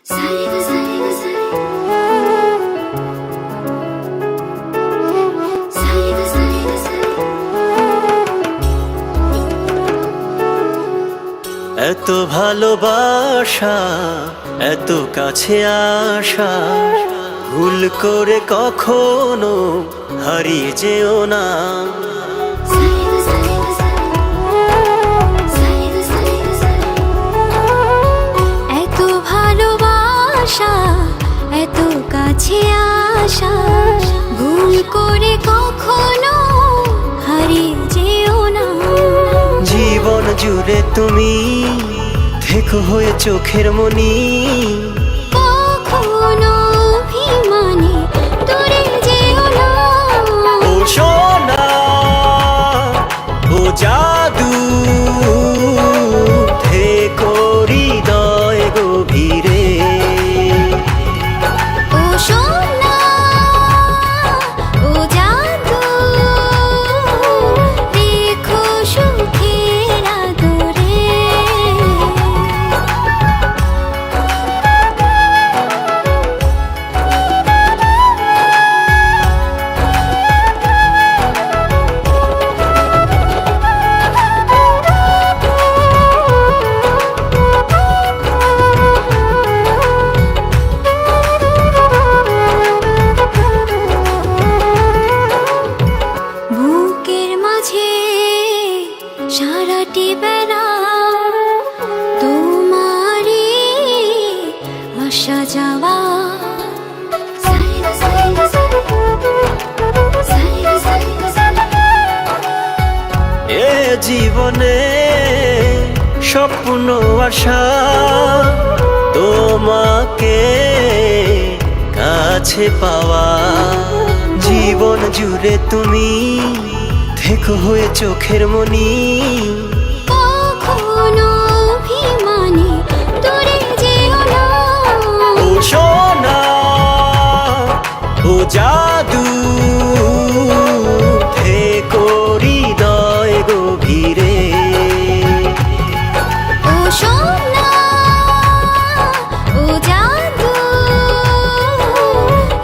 এত ভালোবাসা, এত কাছে আসা, ভুল করে কখনো হারিয়ে যেও না। এত ভালোবাসা, এত কাছে আসা, ভুল করে কখনো হারিয়ে যেও না। জীবন জুড়ে তুমি থেকো হয়ে চোখের মনি, কখনো অভিমানে দূরে যেও না। ও সোনা, ও জাদু, থেকো হৃদয় গভীরে। ও সোনা, ও জাদু, দেখো সুখের আদরে। বুকের মাঝে সারাটি বেলা তোমারই আসা যাওয়া। এ জীবনে স্বপ্ন আশা, তোমাকে কাছে পাওয়া। জীবন জুড়ে তুমি থেকো হয়ে চোখের মনি, কখনো অভিমানে দূরে যেও না। ও সোনা, ও জাদু, থেকো হৃদয় গভীরে। ও সোনা, ও জাদু,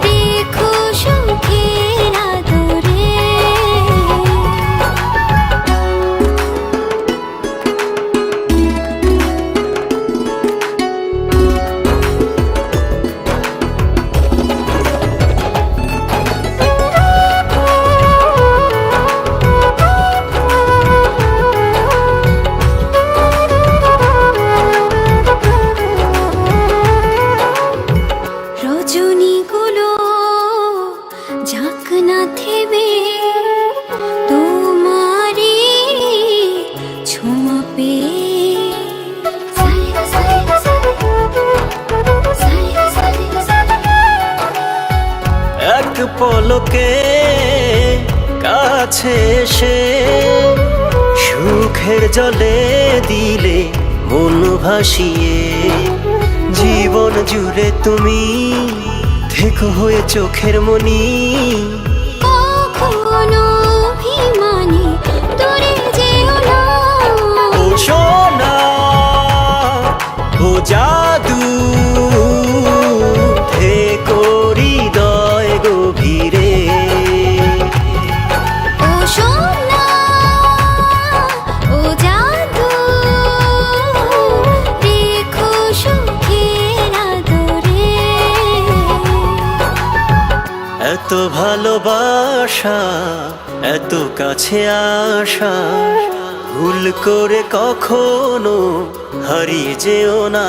দেখো সুখের আদরে। রজনীগুলো যাক না থেমে তোমারই ছোঁয়া পেয়ে। এক পলকে কাছে এসে সুখের জলে দিলে মন ভাসিয়ে। জীবন জুড়ে তুমি থেকো হয়ে চোখের মনি, কখনো অভিমানে দূরে যেও না। ও সোনা, ও জাদু, থেকো হৃদয় গভীরে। ও সোনা, ও জাদু, দেখো সুখের আদরে। এত ভালোবাসা, এত কাছে আসা, ভুল করে কখনো হারিয়ে যেও না।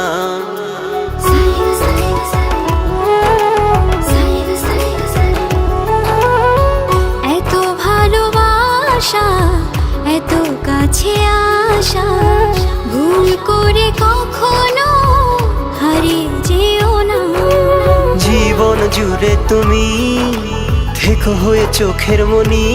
এত ভালোবাসা, এত কাছে আসা, ভুল করে কখনো হারিয়ে যেও না। জীবন জুড়ে তুমি থেকো হয়ে চোখের মনি,